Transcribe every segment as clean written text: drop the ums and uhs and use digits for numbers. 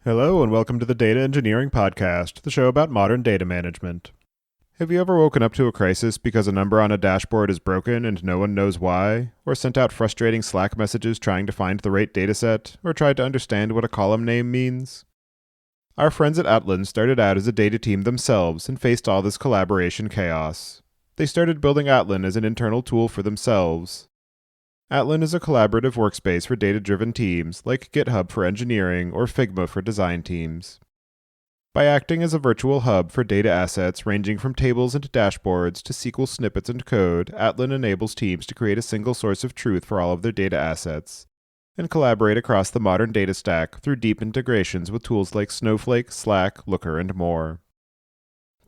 Hello and welcome to the Data Engineering Podcast, the show about modern data management. Have you ever woken up to a crisis because a number on a dashboard is broken and no one knows why, or sent out frustrating Slack messages trying to find the right dataset, or tried to understand what a column name means? Our friends at Atlan started out as a data team themselves and faced all this collaboration chaos. They started building Atlan as an internal tool for themselves. Atlan is a collaborative workspace for data-driven teams like GitHub for engineering or Figma for design teams. By acting as a virtual hub for data assets ranging from tables and dashboards to SQL snippets and code, Atlan enables teams to create a single source of truth for all of their data assets, and collaborate across the modern data stack through deep integrations with tools like Snowflake, Slack, Looker, and more.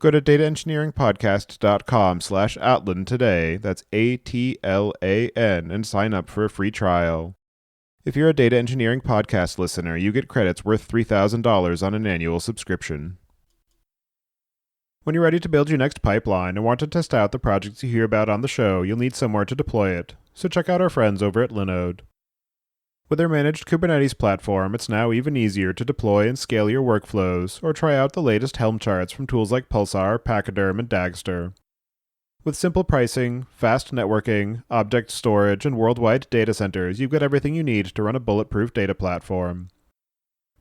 Go to dataengineeringpodcast.com/Atlan today, that's ATLAN, and sign up for a free trial. If you're a Data Engineering Podcast listener, you get credits worth $3,000 on an annual subscription. When you're ready to build your next pipeline and want to test out the projects you hear about on the show, you'll need somewhere to deploy it, so check out our friends over at Linode. With their managed Kubernetes platform, it's now even easier to deploy and scale your workflows, or try out the latest Helm charts from tools like Pulsar, Pachyderm, and Dagster. With simple pricing, fast networking, object storage, and worldwide data centers, you've got everything you need to run a bulletproof data platform.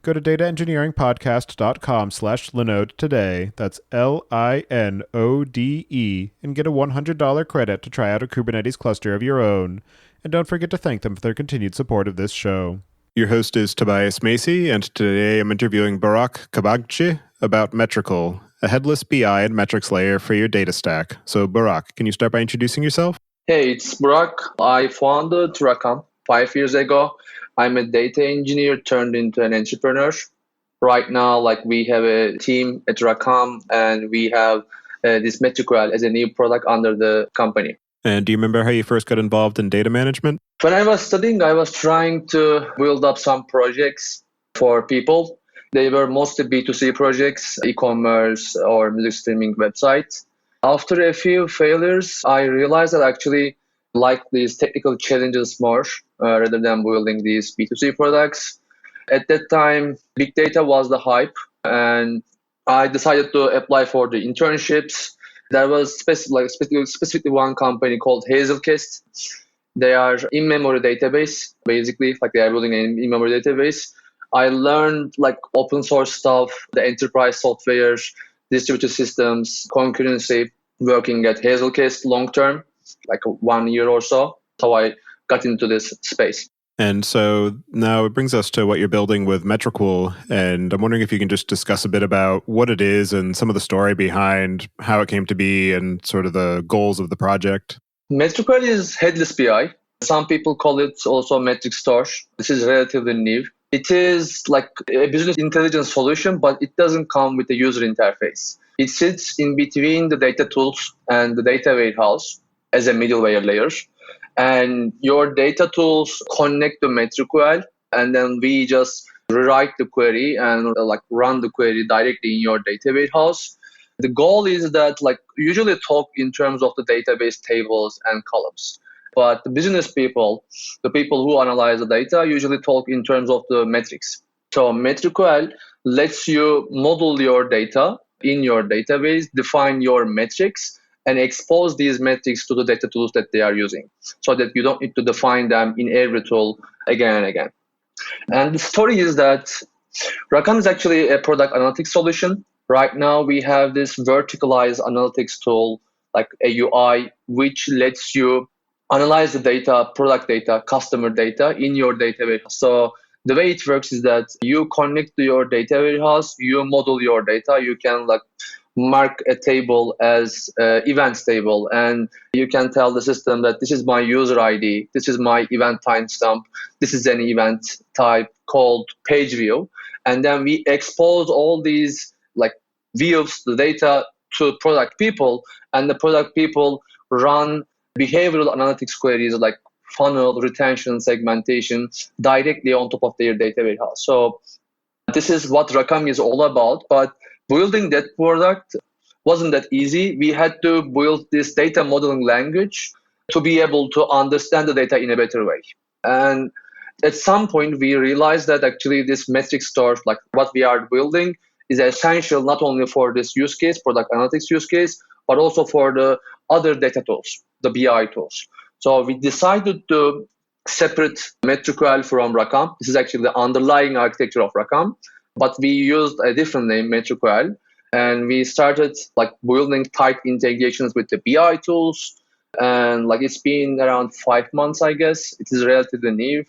Go to dataengineeringpodcast.com/Linode today, that's LINODE, and get a $100 credit to try out a Kubernetes cluster of your own. And don't forget to thank them for their continued support of this show. Your host is Tobias Macey, and today I'm interviewing Burak Kabakcı about Metriql, a headless BI and metrics layer for your data stack. So Burak, can you start by introducing yourself? Hey, it's Burak. I founded Rakam 5 years ago. I'm a data engineer turned into an entrepreneur. Right now, we have a team at Rakam, and we have this Metriql as a new product under the company. And do you remember how you first got involved in data management? When I was studying, I was trying to build up some projects for people. They were mostly B2C projects, e-commerce or music streaming websites. After a few failures, I realized that I actually like these technical challenges more rather than building these B2C products. At that time, big data was the hype, and I decided to apply for the internships. There was specifically one company called Headless. They are in-memory database, basically, they are building an in-memory database. I learned open source stuff, the enterprise software, distributed systems, concurrency, working at Headless long term, 1 year or so. So I got into this space. And so now it brings us to what you're building with Metriql, and I'm wondering if you can just discuss a bit about what it is and some of the story behind how it came to be and sort of the goals of the project. Metriql is headless BI. Some people call it also metric store. This is relatively new. It is like a business intelligence solution, but it doesn't come with a user interface. It sits in between the data tools and the data warehouse as a middleware layer. And your data tools connect to Metriql, and then we just rewrite the query and run the query directly in your data warehouse. The goal is that usually talk in terms of the database tables and columns. But the business people, the people who analyze the data, usually talk in terms of the metrics. So Metriql lets you model your data in your database, define your metrics, and expose these metrics to the data tools that they are using, so that you don't need to define them in every tool again and again. And the story is that Rakam is actually a product analytics solution. Right now, we have this verticalized analytics tool, like a UI, which lets you analyze the data, product data, customer data in your data warehouse. So the way it works is that you connect to your data warehouse, you model your data, you can mark a table as events table, and you can tell the system that this is my user ID, this is my event timestamp, this is an event type called page view, and then we expose all these views, the data to product people, and the product people run behavioral analytics queries like funnel, retention, segmentation directly on top of their data warehouse. So this is what Rakam is all about, but building that product wasn't that easy. We had to build this data modeling language to be able to understand the data in a better way. And at some point we realized that actually this metric store, like what we are building, is essential not only for this use case, product analytics use case, but also for the other data tools, the BI tools. So we decided to separate Metriql from Rakam. This is actually the underlying architecture of Rakam, but we used a different name, Metriql, and we started like building tight integrations with the BI tools. And like it's been around 5 months, I guess. It is relatively new,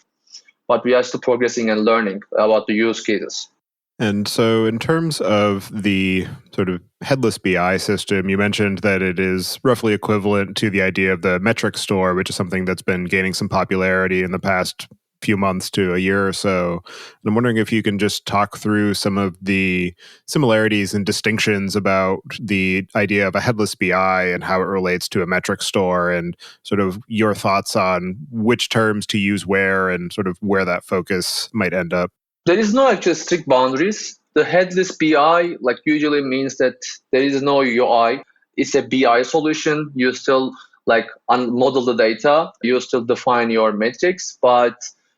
but we are still progressing and learning about the use cases. And so in terms of the sort of headless BI system, you mentioned that it is roughly equivalent to the idea of the metric store, which is something that's been gaining some popularity in the past few months to a year or so. And I'm wondering if you can just talk through some of the similarities and distinctions about the idea of a headless BI and how it relates to a metric store, and sort of your thoughts on which terms to use where and sort of where that focus might end up. There is no actual strict boundaries. The headless BI like usually means that there is no UI. It's a BI solution. You still like model the data. You still define your metrics, but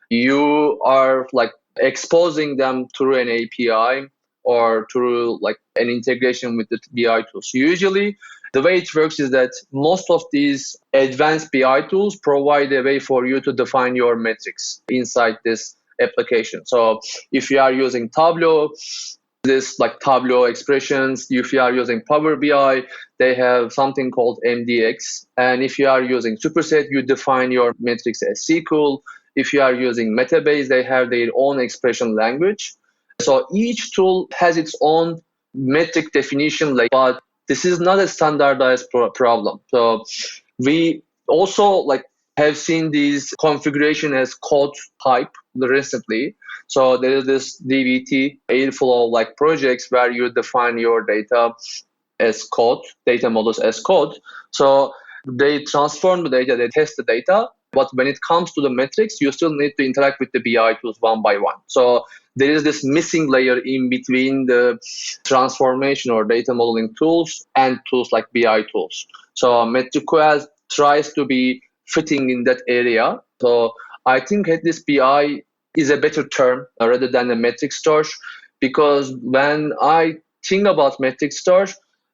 you are like exposing them through an API or through like an integration with the BI tools. Usually, the way it works is that most of these advanced BI tools provide a way for you to define your metrics inside this application. So if you are using Tableau, this like Tableau expressions. If you are using Power BI, they have something called MDX. And if you are using Superset, you define your metrics as SQL. If you are using Metabase, they have their own expression language. So each tool has its own metric definition, but this is not a standardized problem. So we also like have seen these configuration as code type recently. So there is this DBT Airflow like projects where you define your data as code, data models as code. So they transform the data, they test the data. But when it comes to the metrics, you still need to interact with the BI tools one by one. So there is this missing layer in between the transformation or data modeling tools and tools like BI tools. So Metriql tries to be fitting in that area. So I think Headless BI is a better term rather than a metric store, because when I think about metric store,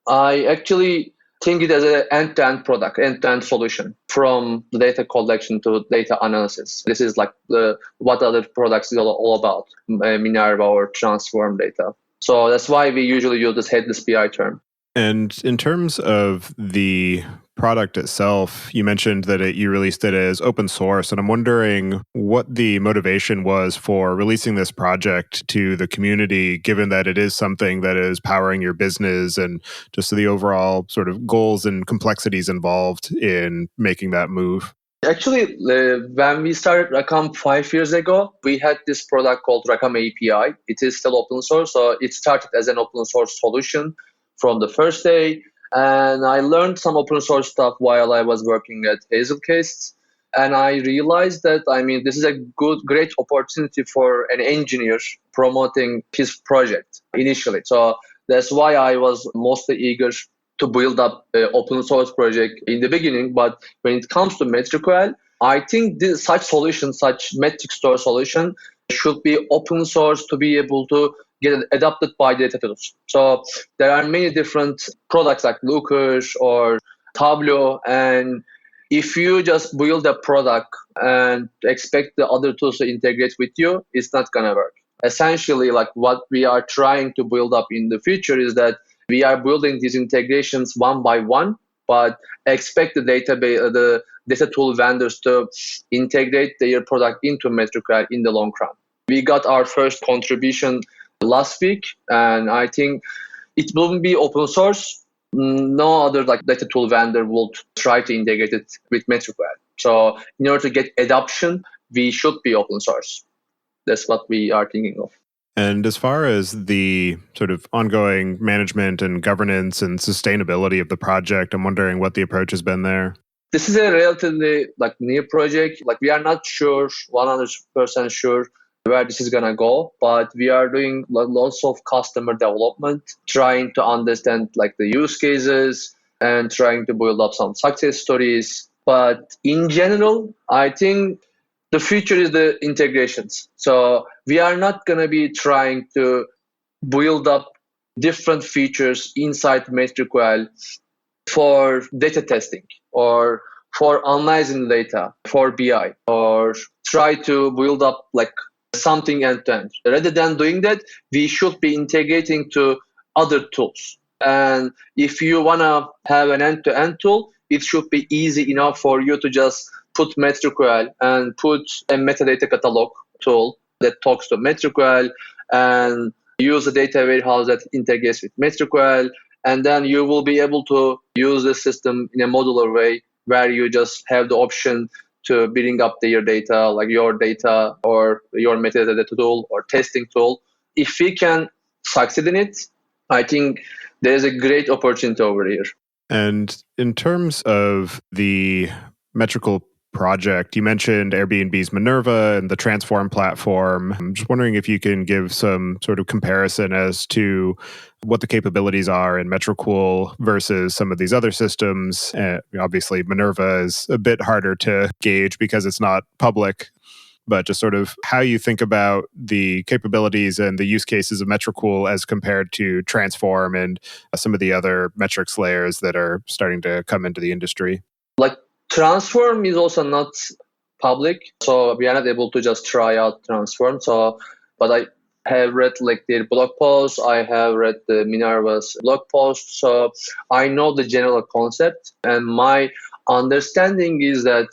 I actually think it as an end-to-end product, end-to-end solution from the data collection to data analysis. This is like what other products is all about, Minerva or Transform data. So that's why we usually use this Headless BI term. And in terms of the product itself, you mentioned that you released it as open source, and I'm wondering what the motivation was for releasing this project to the community, given that it is something that is powering your business, and just the overall sort of goals and complexities involved in making that move. Actually, when we started Rakam 5 years ago, we had this product called Rakam API. It is still open source, so it started as an open source solution from the first day. And I learned some open source stuff while I was working at Hazelcast. And I realized that, this is a great opportunity for an engineer promoting his project initially. So that's why I was mostly eager to build up an open source project in the beginning. But when it comes to Metriql, I think such metric store solution should be open source to be able to get adopted by data tools. So there are many different products like Looker or Tableau, and if you just build a product and expect the other tools to integrate with you, it's not gonna work. Essentially, like what we are trying to build up in the future is that we are building these integrations one by one, but expect the data tool vendors to integrate their product into Metriql in the long run. We got our first contribution last week, and I think it will be open source. No other data tool vendor will try to integrate it with Metriql. So in order to get adoption, we should be open source. That's what we are thinking of. And as far as the sort of ongoing management and governance and sustainability of the project, I'm wondering what the approach has been there. This is a relatively new project. We are not sure, 100% sure where this is going to go, but we are doing lots of customer development, trying to understand the use cases and trying to build up some success stories. But in general, I think The future is the integrations. So we are not going to be trying to build up different features inside Metriql for data testing or for analyzing data for BI or try to build up like something end to end. Rather than doing that, we should be integrating to other tools. And if you want to have an end to end tool, it should be easy enough for you to just put Metriql and put a metadata catalog tool that talks to Metriql and use a data warehouse that integrates with Metriql, and then you will be able to use the system in a modular way where you just have the option to bring up your data, like your data or your metadata tool or testing tool. If we can succeed in it, I think there's a great opportunity over here. And in terms of the Metriql project, you mentioned Airbnb's Minerva and the Transform platform. I'm just wondering if you can give some sort of comparison as to what the capabilities are in Metriql versus some of these other systems. Obviously, Minerva is a bit harder to gauge because it's not public, but just sort of how you think about the capabilities and the use cases of Metriql as compared to Transform and some of the other metrics layers that are starting to come into the industry. Like Transform is also not public, so we are not able to just try out Transform. So, but I have read like their blog posts. I have read the Minerva's blog post, so I know the general concept. And my understanding is that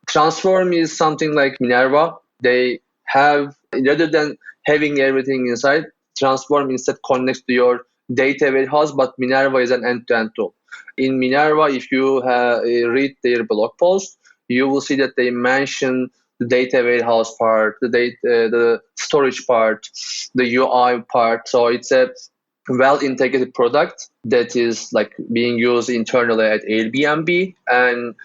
Transform is something like Minerva. They have, rather than having everything inside, Transform instead connects to your data warehouse, but Minerva is an end-to-end tool. In Minerva, if you read their blog post, you will see that they mention the data warehouse part, the storage part, the UI part. So it's a well-integrated product that is like being used internally at Airbnb. And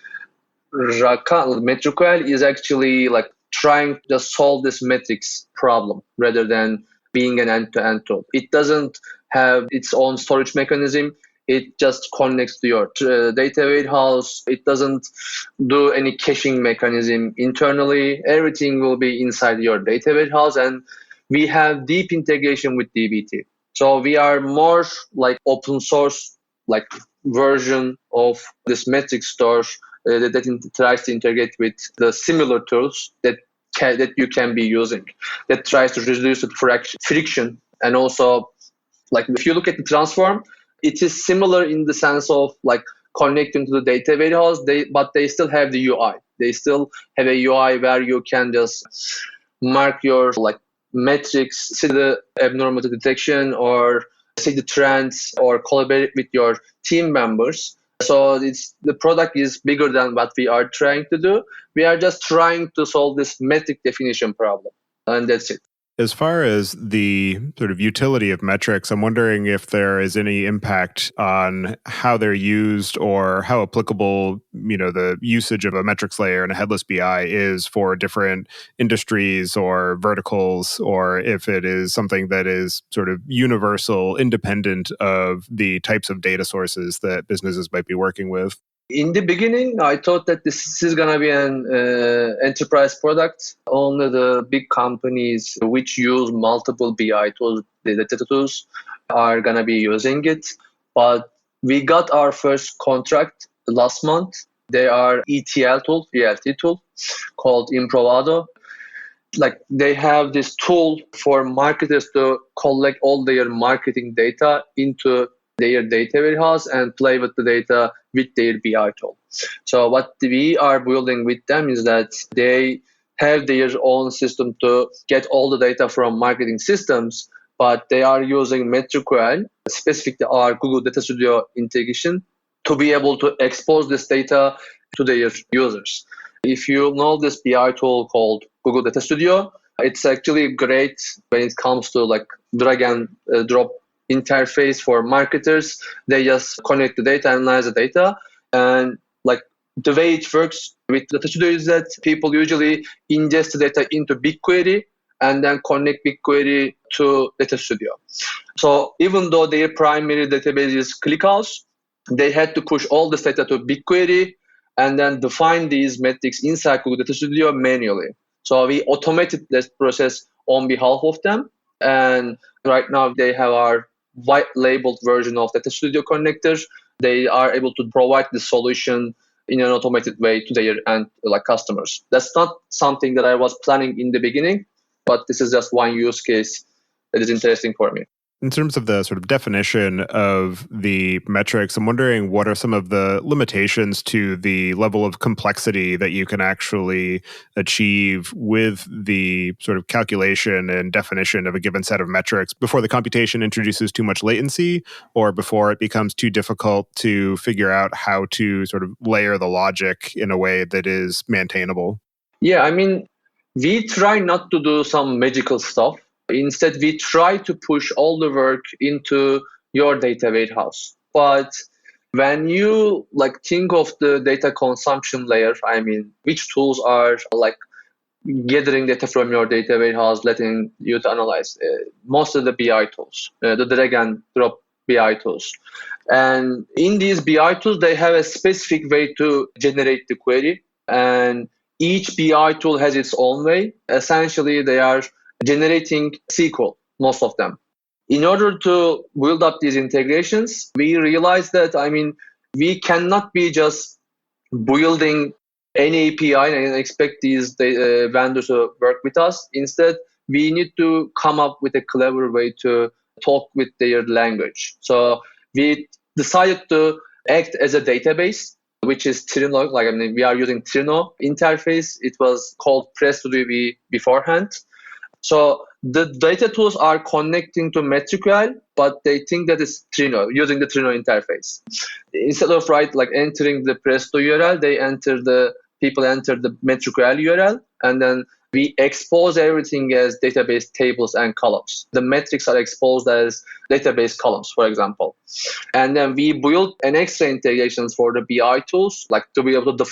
Metriql is actually like trying to solve this metrics problem rather than being an end-to-end tool. It doesn't have its own storage mechanism. It just connects to your data warehouse. It doesn't do any caching mechanism internally. Everything will be inside your data warehouse, and we have deep integration with dbt. So we are more like open source like version of this metric store that tries to integrate with the similar tools that you can be using, that tries to reduce the friction. And also, like if you look at the Transform, it is similar in the sense of like connecting to the data warehouse, but they still have the UI. They still have a UI where you can just mark your like metrics, see the abnormality detection, or see the trends, or collaborate with your team members. So the product is bigger than what we are trying to do. We are just trying to solve this metric definition problem, and that's it. As far as the sort of utility of metrics, I'm wondering if there is any impact on how they're used or how applicable, the usage of a metrics layer and a headless BI is for different industries or verticals, or if it is something that is sort of universal, independent of the types of data sources that businesses might be working with. In the beginning, I thought that this is going to be an enterprise product. Only the big companies which use multiple BI tools, the data tools, are going to be using it. But we got our first contract last month. They are ETL tool called Improvado. Like they have this tool for marketers to collect all their marketing data into their data warehouse and play with the data with their BI tool. So what we are building with them is that they have their own system to get all the data from marketing systems, but they are using Metriql, specifically our Google Data Studio integration, to be able to expose this data to their users. If you know this BI tool called Google Data Studio, it's actually great when it comes to like drag and drop interface for marketers. They just connect the data, analyze the data, and like the way it works with Data Studio is that people usually ingest the data into BigQuery and then connect BigQuery to Data Studio. So even though their primary database is ClickHouse, they had to push all this data to BigQuery and then define these metrics inside Google Data Studio manually. So we automated this process on behalf of them. And right now they have our white labeled version of Data Studio connectors. They are able to provide the solution in an automated way to their end customers. That's not something that I was planning in the beginning, but this is just one use case that is interesting for me. In terms of the sort of definition of the metrics, I'm wondering what are some of the limitations to the level of complexity that you can actually achieve with the sort of calculation and definition of a given set of metrics before the computation introduces too much latency or before it becomes too difficult to figure out how to sort of layer the logic in a way that is maintainable? Yeah, I mean, we try not to do some magical stuff. Instead, we try to push all the work into your data warehouse. But when you think of the data consumption layer, I mean, which tools are gathering data from your data warehouse, letting you to analyze? Most of the BI tools, the drag and drop BI tools. And in these BI tools, they have a specific way to generate the query. And each BI tool has its own way. Essentially, they are generating SQL, most of them. In order to build up these integrations, we realized that, we cannot be just building any API and expect these vendors to work with us. Instead, we need to come up with a clever way to talk with their language. So we decided to act as a database, which is Trino. We are using Trino interface. It was called PrestoDB beforehand. So the data tools are connecting to Metriql, but they think that it's Trino, using the Trino interface. Instead of entering the Presto URL, people enter the Metriql URL, and then we expose everything as database tables and columns. The metrics are exposed as database columns, for example. And then we built an extra integrations for the BI tools, to be able to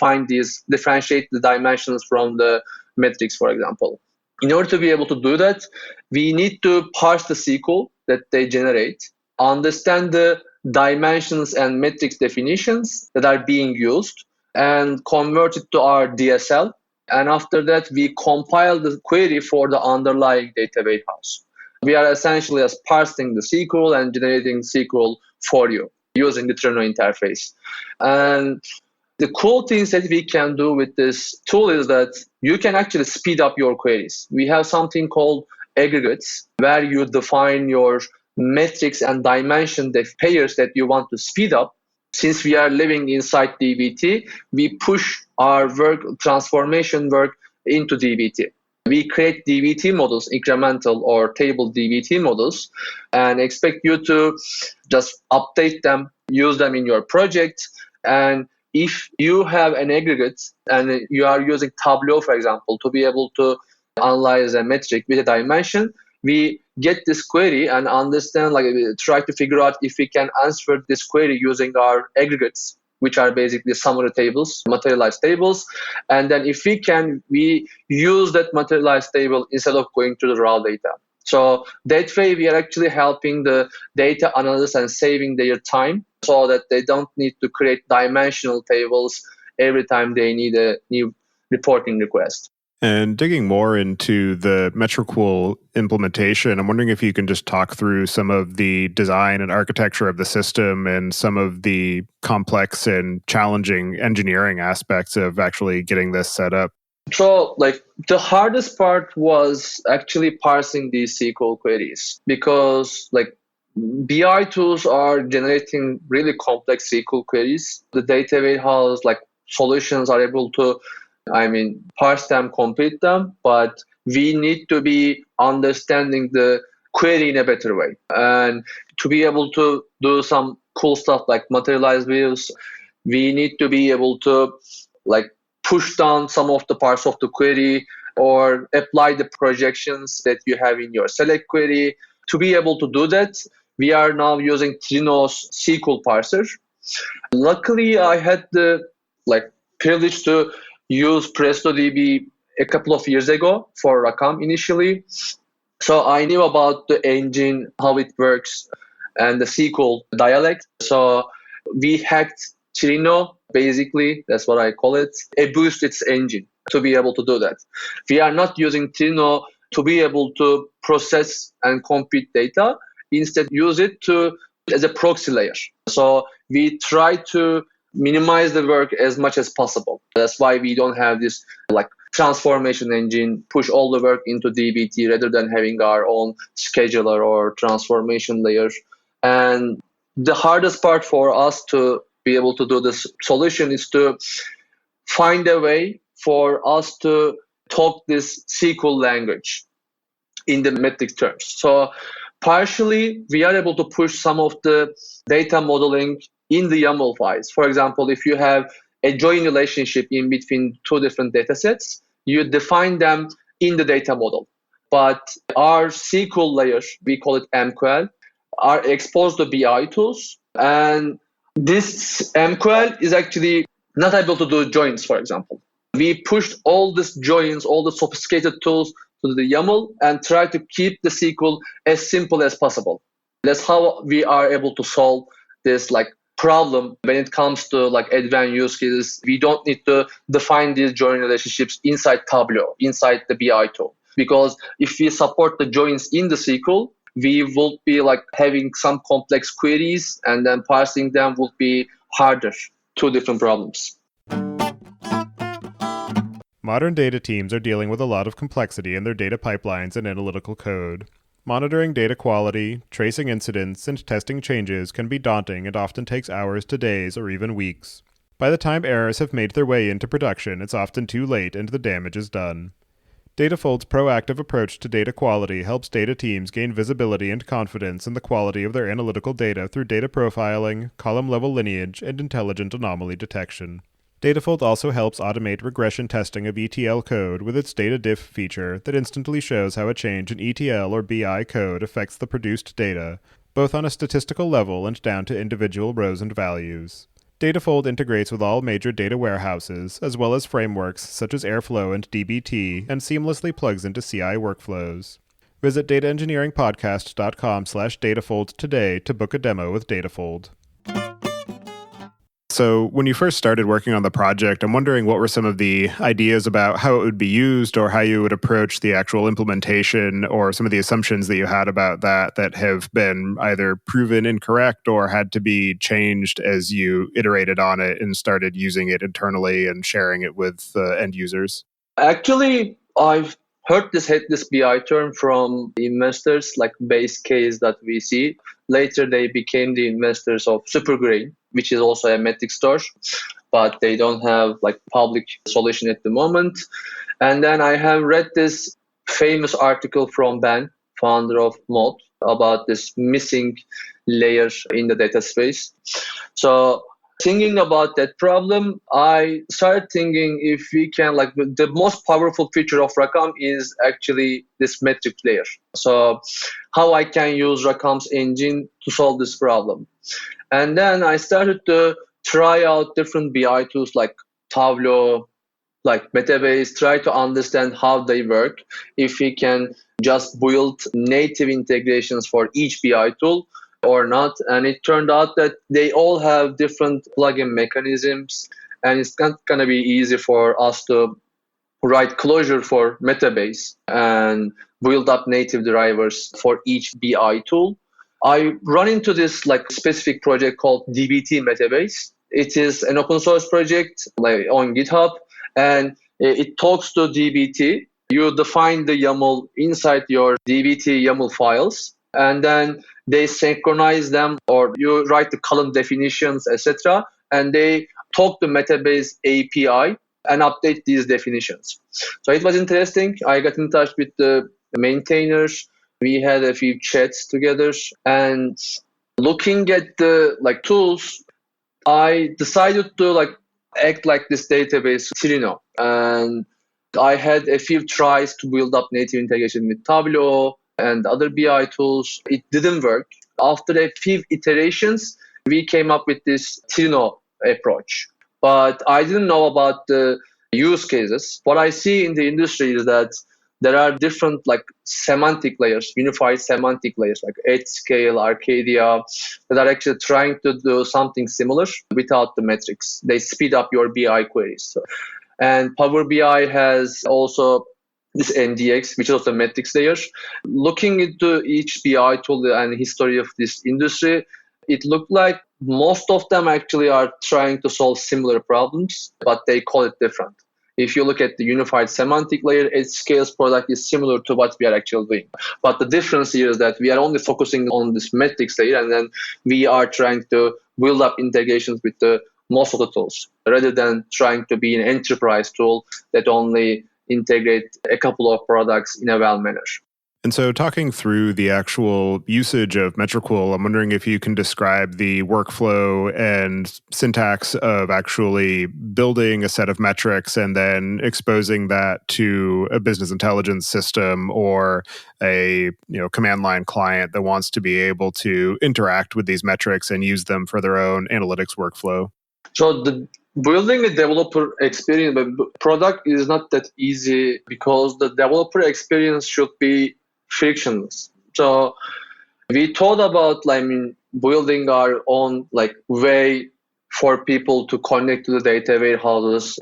differentiate the dimensions from the metrics, for example. In order to be able to do that, we need to parse the SQL that they generate, understand the dimensions and metrics definitions that are being used, and convert it to our DSL. And after that, we compile the query for the underlying data warehouse. We are essentially just parsing the SQL and generating SQL for you using the Trino interface. And the cool things that we can do with this tool is that you can actually speed up your queries. We have something called aggregates, where you define your metrics and dimension pairs that you want to speed up. Since we are living inside dbt, we push our transformation work into dbt. We create dbt models, incremental or table dbt models, and expect you to just update them, use them in your project. And if you have an aggregate and you are using Tableau, for example, to be able to analyze a metric with a dimension, we get this query and understand, try to figure out if we can answer this query using our aggregates, which are basically summary tables, materialized tables. And then if we can, we use that materialized table instead of going to the raw data. So that way, we are actually helping the data analysts and saving their time so that they don't need to create dimensional tables every time they need a new reporting request. And digging more into the Metriql implementation, I'm wondering if you can just talk through some of the design and architecture of the system and some of the complex and challenging engineering aspects of actually getting this set up. So, the hardest part was actually parsing these SQL queries because, BI tools are generating really complex SQL queries. The data warehouse, solutions are able to, parse them, complete them, but we need to be understanding the query in a better way. And to be able to do some cool stuff like materialized views, we need to be able to, push down some of the parts of the query or apply the projections that you have in your select query. To be able to do that, we are now using Trino's SQL parser. Luckily, I had the privilege to use PrestoDB a couple of years ago for Rakam initially. So I knew about the engine, how it works, and the SQL dialect. So we hacked Trino basically, that's what I call it, boost its engine to be able to do that. We are not using Trino to be able to process and compute data. Instead, use it as a proxy layer. So we try to minimize the work as much as possible. That's why we don't have this transformation engine, push all the work into dbt rather than having our own scheduler or transformation layer. And the hardest part for us to be able to do this solution is to find a way for us to talk this SQL language in the metric terms. So partially, we are able to push some of the data modeling in the YAML files. For example, if you have a join relationship in between two different data sets, you define them in the data model. But our SQL layer, we call it MQL, are exposed to BI tools. And this MQL is actually not able to do joins, for example. We pushed all these joins, all the sophisticated tools to the YAML and try to keep the SQL as simple as possible. That's how we are able to solve this problem when it comes to advanced use cases. We don't need to define these join relationships inside Tableau, inside the BI tool. Because if we support the joins in the SQL, we will be having some complex queries, and then parsing them would be harder. Two different problems. Modern data teams are dealing with a lot of complexity in their data pipelines and analytical code. Monitoring data quality, tracing incidents, and testing changes can be daunting and often takes hours to days or even weeks. By the time errors have made their way into production, it's often too late and the damage is done. Datafold's proactive approach to data quality helps data teams gain visibility and confidence in the quality of their analytical data through data profiling, column-level lineage, and intelligent anomaly detection. Datafold also helps automate regression testing of ETL code with its data diff feature that instantly shows how a change in ETL or BI code affects the produced data, both on a statistical level and down to individual rows and values. Datafold integrates with all major data warehouses, as well as frameworks such as Airflow and dbt, and seamlessly plugs into CI workflows. Visit dataengineeringpodcast.com/Datafold today to book a demo with Datafold. So when you first started working on the project, I'm wondering what were some of the ideas about how it would be used or how you would approach the actual implementation, or some of the assumptions that you had about that have been either proven incorrect or had to be changed as you iterated on it and started using it internally and sharing it with end users. Actually, I've heard this Headless BI term from investors like base case that we see. Later, they became the investors of Supergrain, which is also a metric store, but they don't have public solution at the moment. And then I have read this famous article from Ben, founder of Mod, about this missing layer in the data space. So thinking about that problem, I started thinking if we can, the most powerful feature of Rakam is actually this metric layer. So how I can use Rakam's engine to solve this problem. And then I started to try out different BI tools like Tableau, Metabase, try to understand how they work, if we can just build native integrations for each BI tool or not. And it turned out that they all have different plugin mechanisms, and it's not going to be easy for us to write closure for Metabase and build up native drivers for each BI tool. I run into this specific project called dbt Metabase. It is an open source project on GitHub, and it talks to dbt. You define the YAML inside your dbt YAML files, and then they synchronize them, or you write the column definitions, etc., and they talk to Metabase API and update these definitions. So it was interesting. I got in touch with the maintainers. We had a few chats together, and looking at the tools, I decided to act like this database Trino, and I had a few tries to build up native integration with Tableau and other BI tools. It didn't work. After a few iterations, we came up with this Trino approach. But I didn't know about the use cases. What I see in the industry is that there are different like semantic layers, unified semantic layers like Scale, Arcadia, that are actually trying to do something similar without the metrics. They speed up your BI queries. And Power BI has also this NDX, which is also metrics layer. Looking into each BI tool and history of this industry, it looked like most of them actually are trying to solve similar problems, but they call it different. If you look at the unified semantic layer, Scale's product is similar to what we are actually doing. But the difference here is that we are only focusing on this metrics layer, and then we are trying to build up integrations with the most of the tools, rather than trying to be an enterprise tool that only integrate a couple of products in a well manner. And so talking through the actual usage of Metriql, I'm wondering if you can describe the workflow and syntax of actually building a set of metrics and then exposing that to a business intelligence system or a command line client that wants to be able to interact with these metrics and use them for their own analytics workflow. So building a developer experience product is not that easy because the developer experience should be frictionless. So we thought about building our own way for people to connect to the data warehouses,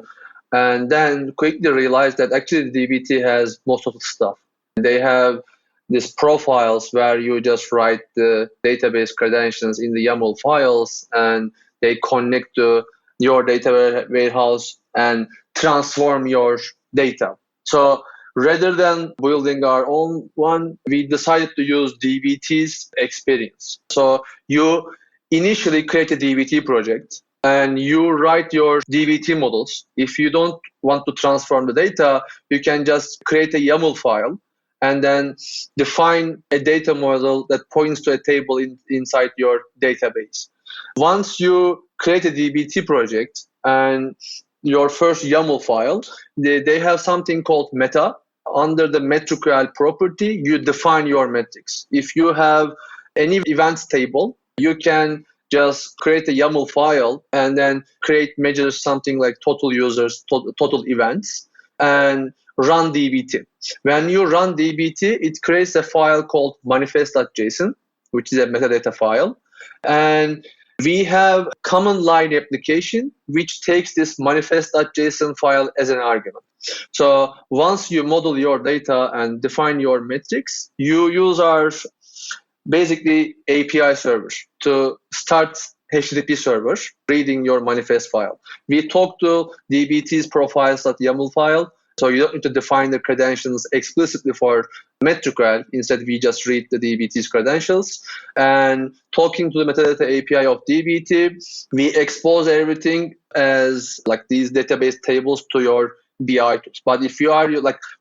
and then quickly realized that actually dbt has most of the stuff. They have these profiles where you just write the database credentials in the YAML files, and they connect to your data warehouse and transform your data. So rather than building our own one, we decided to use dbt's experience. So you initially create a dbt project and you write your dbt models. If you don't want to transform the data, you can just create a YAML file and then define a data model that points to a table inside your database. Once you create a dbt project and your first YAML file, they have something called meta. Under the Metriql property, you define your metrics. If you have any events table, you can just create a YAML file and then create measures something like total users, total events, and run dbt. When you run dbt, it creates a file called manifest.json, which is a metadata file. And we have command line application, which takes this manifest.json file as an argument. So once you model your data and define your metrics, you use our basically API server to start HTTP server reading your manifest file. We talk to dbt's profiles.yaml file, so you don't need to define the credentials explicitly for Metriql. Instead, we just read the dbt's credentials. And talking to the metadata API of dbt, we expose everything as these database tables to your BI tools. But if you are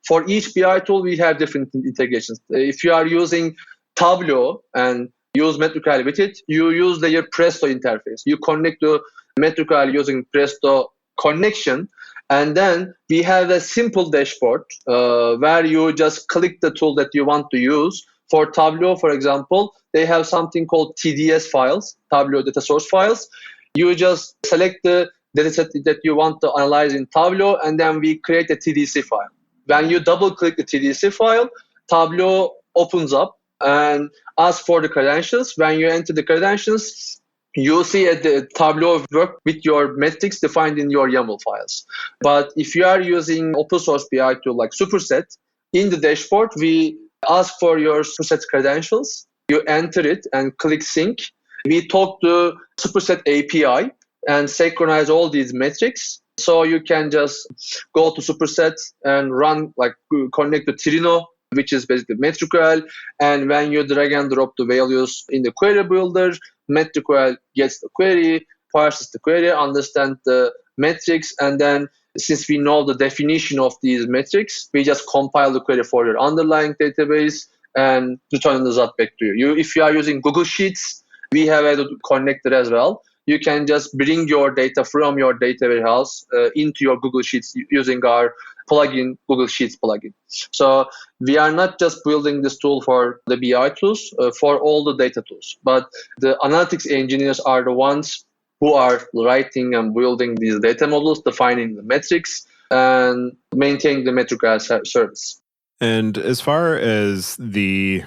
for each BI tool, we have different integrations. If you are using Tableau and use Metriql with it, you use their Presto interface. You connect to Metriql using Presto connection, and then we have a simple dashboard where you just click the tool that you want to use. For Tableau, for example, they have something called TDS files, Tableau data source files. You just select the dataset that you want to analyze in Tableau, and then we create a TDC file. When you double-click the TDC file, Tableau opens up and asks for the credentials. When you enter the credentials, you see the Tableau work with your metrics defined in your YAML files. But if you are using open source BI tool like Superset, in the dashboard, we ask for your Superset credentials. You enter it and click sync. We talk to Superset API and synchronize all these metrics. So you can just go to Superset and run, connect to Trino, which is basically Metriql. And when you drag and drop the values in the query builder, Metriql gets the query, parses the query, understands the metrics, and then since we know the definition of these metrics, we just compile the query for your underlying database and return the result back to you. If you are using Google Sheets, we have a connector as well. You can just bring your data from your data warehouse into your Google Sheets using our plugin, Google Sheets plugin. So we are not just building this tool for the BI tools, for all the data tools, but the analytics engineers are the ones who are writing and building these data models, defining the metrics, and maintaining the Metriql service. And as far as the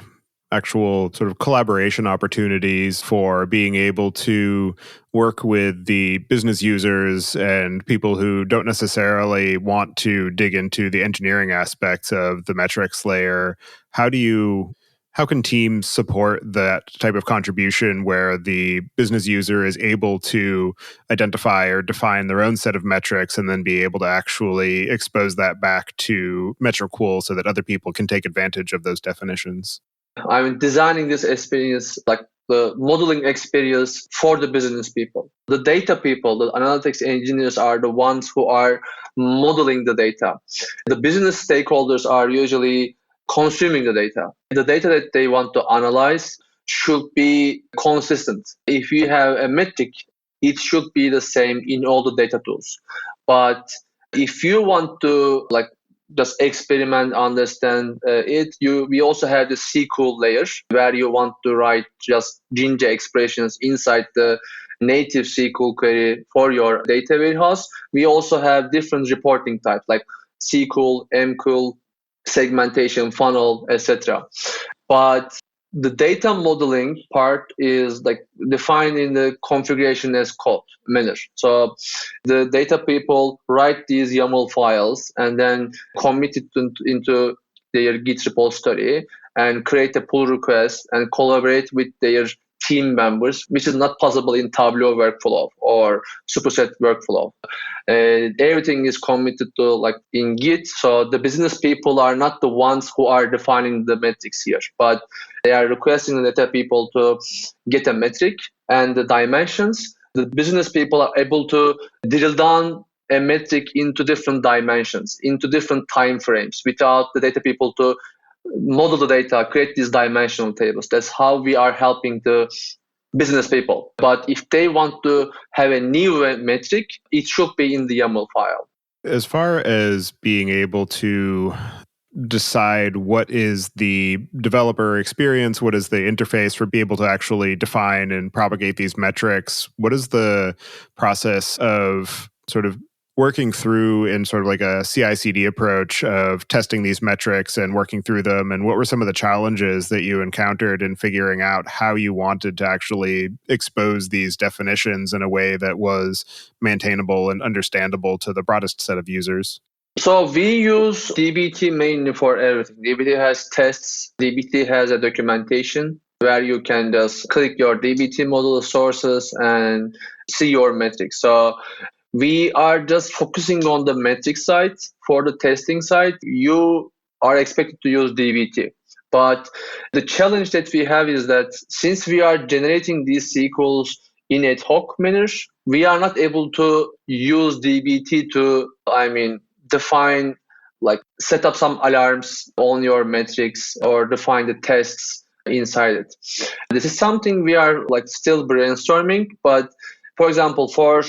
actual sort of collaboration opportunities for being able to work with the business users and people who don't necessarily want to dig into the engineering aspects of the metrics layer, how can teams support that type of contribution where the business user is able to identify or define their own set of metrics and then be able to actually expose that back to Metriql so that other people can take advantage of those definitions? I'm designing this experience, like the modeling experience for the business people. The data people, the analytics engineers are the ones who are modeling the data. The business stakeholders are usually consuming the data. The data that they want to analyze should be consistent. If you have a metric, it should be the same in all the data tools. But if you want to just experiment, understand we also have the SQL layer where you want to write just Jinja expressions inside the native SQL query for your data warehouse. We also have different reporting types like SQL, MQL, segmentation, funnel, etc. But the data modeling part is defined in the configuration as code manner. So the data people write these YAML files and then commit it into their Git repository and create a pull request and collaborate with their team members, which is not possible in Tableau workflow or Superset workflow. Everything is committed to in Git. So the business people are not the ones who are defining the metrics here, but they are requesting the data people to get a metric and the dimensions. The business people are able to drill down a metric into different dimensions, into different time frames without the data people to model the data, create these dimensional tables. That's how we are helping the business people. But if they want to have a new metric, it should be in the YAML file. As far as being able to decide what is the developer experience, what is the interface for being able to actually define and propagate these metrics, what is the process of sort of working through in sort of like a CI/CD approach of testing these metrics and working through them? And what were some of the challenges that you encountered in figuring out how you wanted to actually expose these definitions in a way that was maintainable and understandable to the broadest set of users? So we use dbt mainly for everything. dbt has tests, dbt has a documentation where you can just click your dbt model sources and see your metrics. So we are just focusing on the metric side. For the testing side, you are expected to use dbt. But the challenge that we have is that since we are generating these SQLs in ad hoc manner, we are not able to use dbt to, define, set up some alarms on your metrics or define the tests inside it. This is something we are still brainstorming. But for example, for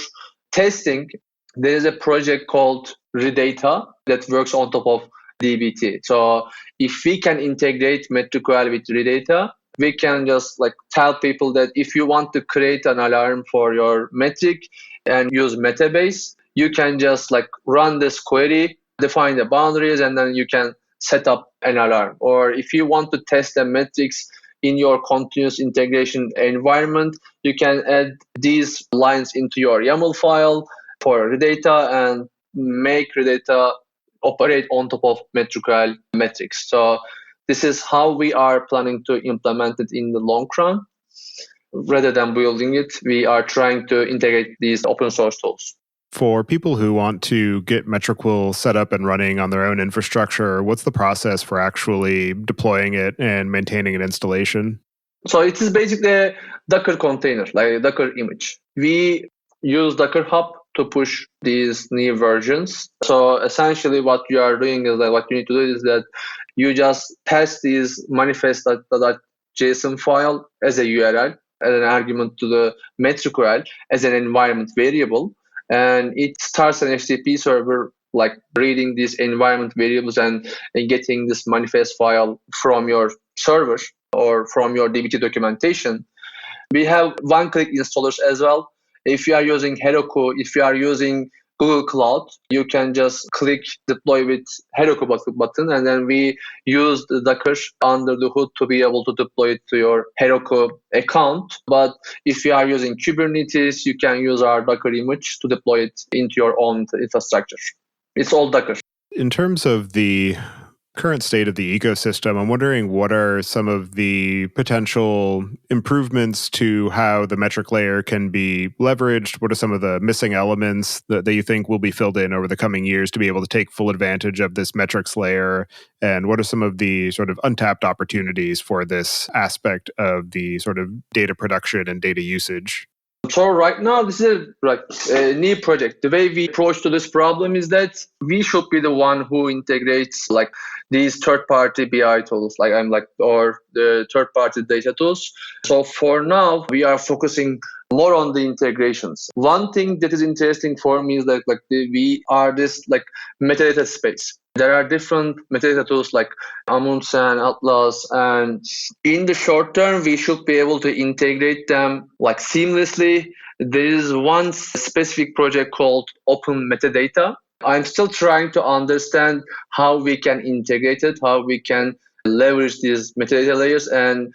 testing, there is a project called Redata that works on top of dbt. So if we can integrate Metriql with Redata, we can just tell people that if you want to create an alarm for your metric and use Metabase, you can just run this query, define the boundaries, and then you can set up an alarm. Or if you want to test the metrics in your continuous integration environment, you can add these lines into your YAML file for Redata and make Redata operate on top of Metriql metrics. So this is how we are planning to implement it in the long run. Rather than building it, we are trying to integrate these open source tools. For people who want to get Metriql set up and running on their own infrastructure, what's the process for actually deploying it and maintaining an installation? So it is basically a Docker container, like a Docker image. We use Docker Hub to push these new versions. So essentially what you are doing is what you need to do is that you just pass these manifest.json file as a URL, as an argument to the Metriql as an environment variable. And it starts an HTTP server reading these environment variables and getting this manifest file from your server or from your dbt documentation. We have one-click installers as well. If you are using Heroku, if you are using Google Cloud. You can just click deploy with Heroku button, and then we use the Docker under the hood to be able to deploy it to your Heroku account. But if you are using Kubernetes, you can use our Docker image to deploy it into your own infrastructure. It's all Docker. In terms of the current state of the ecosystem, I'm wondering what are some of the potential improvements to how the metric layer can be leveraged? What are some of the missing elements that you think will be filled in over the coming years to be able to take full advantage of this metrics layer? And what are some of the sort of untapped opportunities for this aspect of the sort of data production and data usage? So right now, this is a new project. The way we approach to this problem is that we should be the one who integrates these third-party BI tools, or the third-party data tools. So for now, we are focusing more on the integrations. One thing that is interesting for me is that we are this metadata space. There are different metadata tools like Amundsen, Atlas, and in the short term, we should be able to integrate them seamlessly. There is one specific project called Open Metadata. I'm still trying to understand how we can integrate it, how we can leverage these metadata layers and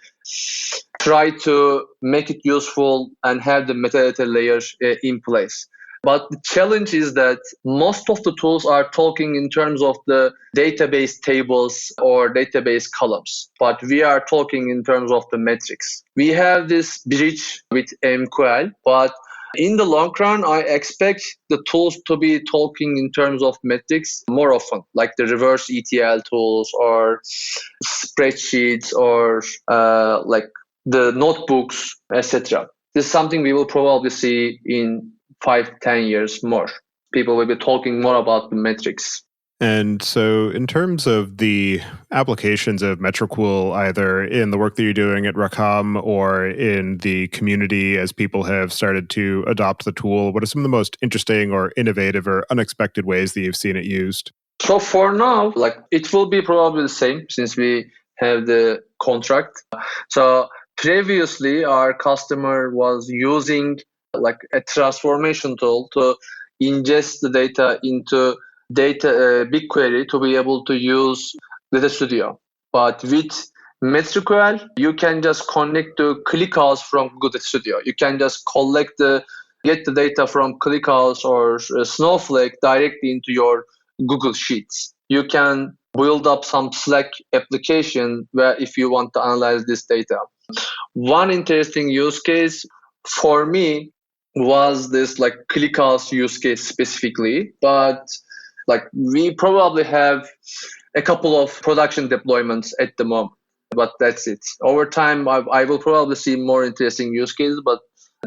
try to make it useful and have the metadata layers in place. But the challenge is that most of the tools are talking in terms of the database tables or database columns, but we are talking in terms of the metrics. We have this bridge with MQL, but in the long run, I expect the tools to be talking in terms of metrics more often, like the reverse ETL tools or spreadsheets or the notebooks, etc. This is something we will probably see in 5-10 years more. People will be talking more about the metrics. And so in terms of the applications of Metriql, either in the work that you're doing at Rakam or in the community as people have started to adopt the tool, what are some of the most interesting or innovative or unexpected ways that you've seen it used? So for now, it will be probably the same since we have the contract. So previously, our customer was using a transformation tool to ingest the data into BigQuery to be able to use Data Studio. But with Metriql, you can just connect to ClickHouse from Google Data Studio. You can just get the data from ClickHouse or Snowflake directly into your Google Sheets. You can build up some Slack application where if you want to analyze this data. One interesting use case for me was this ClickHouse use case specifically, but we probably have a couple of production deployments at the moment, but that's it. Over time, I will probably see more interesting use cases, but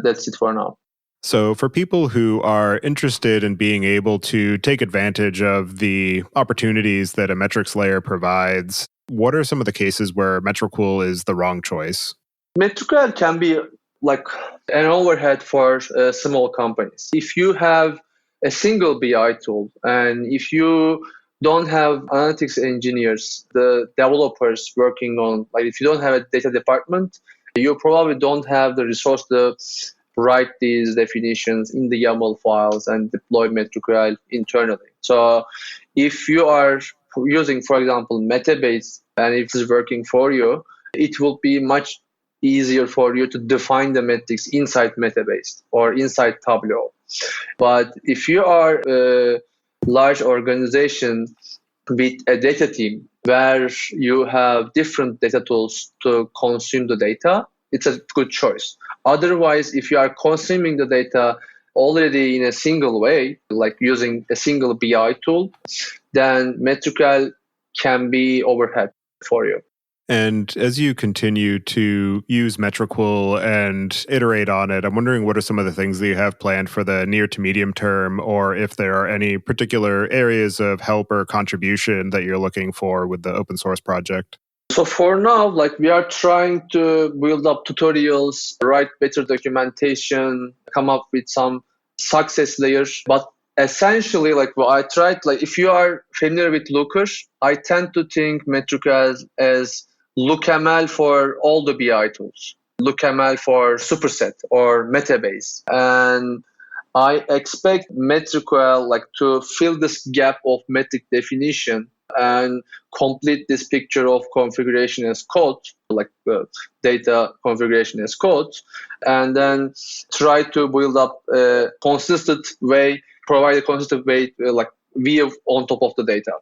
that's it for now. So for people who are interested in being able to take advantage of the opportunities that a metrics layer provides, what are some of the cases where Metriql is the wrong choice? Metriql can be an overhead for small companies. If you have a single BI tool and if you don't have analytics engineers, the developers working on, if you don't have a data department, you probably don't have the resource to write these definitions in the YAML files and deploy Metriql internally. So if you are using, for example, Metabase, and if it's working for you, it will be much easier for you to define the metrics inside Metabase or inside Tableau. But if you are a large organization with a data team where you have different data tools to consume the data, it's a good choice. Otherwise, if you are consuming the data already in a single way, like using a single BI tool, then Metriql can be overhead for you. And as you continue to use Metriql and iterate on it, I'm wondering what are some of the things that you have planned for the near to medium term, or if there are any particular areas of help or contribution that you're looking for with the open source project? So for now, we are trying to build up tutorials, write better documentation, come up with some success layers. But essentially, I tried, if you are familiar with Looker, I tend to think Metriql as LookML for all the BI tools, LookML for Superset or Metabase. And I expect Metriql to fill this gap of metric definition and complete this picture of configuration as code, data configuration as code, and then try to build up a consistent way, provide a consistent way, view on top of the data.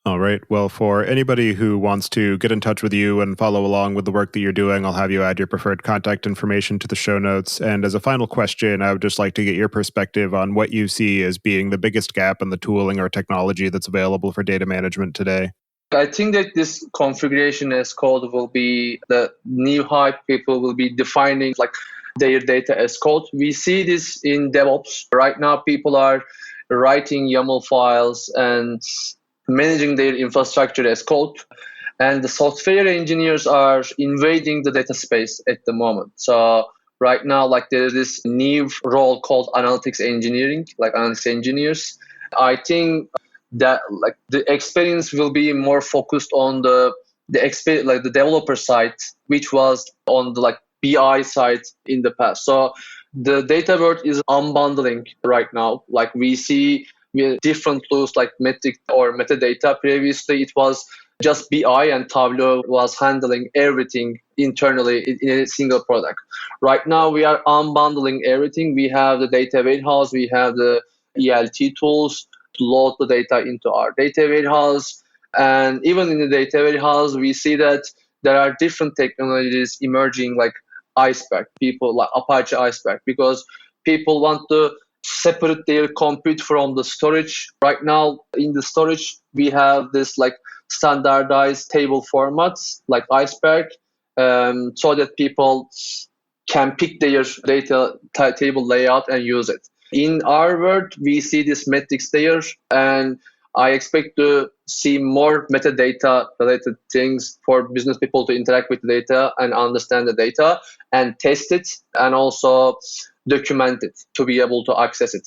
All right. Well, for anybody who wants to get in touch with you and follow along with the work that you're doing, I'll have you add your preferred contact information to the show notes. And as a final question, I would just like to get your perspective on what you see as being the biggest gap in the tooling or technology that's available for data management today. I think that this configuration as code will be the new hype. People will be defining their data as code. We see this in DevOps. Right now, people are writing YAML files and managing their infrastructure as code, and the software engineers are invading the data space at the moment. So right now, there is this new role called analytics engineering, analytics engineers. I think that the experience will be more focused on the developer side, which was on the BI side in the past. So the data world is unbundling right now. We see with different tools like Metriql or metadata. Previously, it was just BI and Tableau was handling everything internally in a single product. Right now, we are unbundling everything. We have the data warehouse, we have the ELT tools to load the data into our data warehouse. And even in the data warehouse, we see that there are different technologies emerging Iceberg, people like Apache Iceberg, because people want to separate their compute from the storage. Right now, in the storage, we have this standardized table formats like Iceberg, so that people can pick their data table layout and use it. In our world, we see this metrics there, and I expect to see more metadata related things for business people to interact with the data and understand the data and test it, and also document it to be able to access it.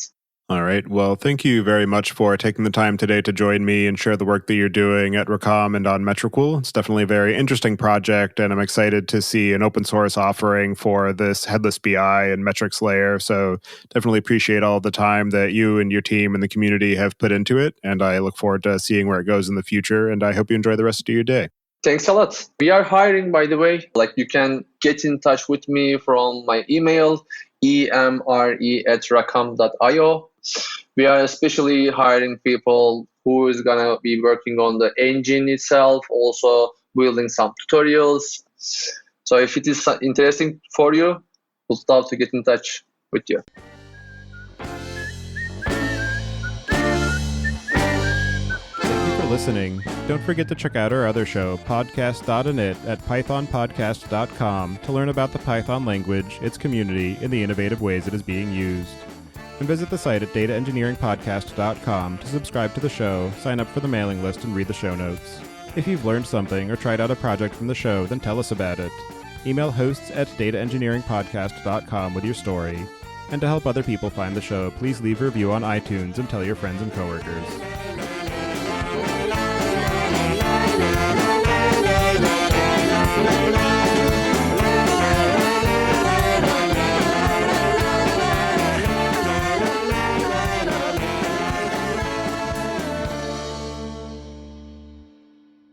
All right. Well, thank you very much for taking the time today to join me and share the work that you're doing at Recom and on Metriql. It's definitely a very interesting project, and I'm excited to see an open source offering for this Headless BI and metrics layer. So definitely appreciate all the time that you and your team and the community have put into it, and I look forward to seeing where it goes in the future, and I hope you enjoy the rest of your day. Thanks a lot. We are hiring, by the way. You can get in touch with me from my email, emre@rakam.io. We are especially hiring people who is going to be working on the engine itself, also building some tutorials. So if it is interesting for you, we'll love to get in touch with you. Listening. Don't forget to check out our other show, podcast.init, at pythonpodcast.com to learn about the Python language, its community, and the innovative ways it is being used. And visit the site at dataengineeringpodcast.com to subscribe to the show, sign up for the mailing list, and read the show notes. If you've learned something or tried out a project from the show, then tell us about it. Email hosts at dataengineeringpodcast.com with your story. And to help other people find the show, please leave a review on iTunes and tell your friends and coworkers. La la la la la la la la la la la la la la la la la la la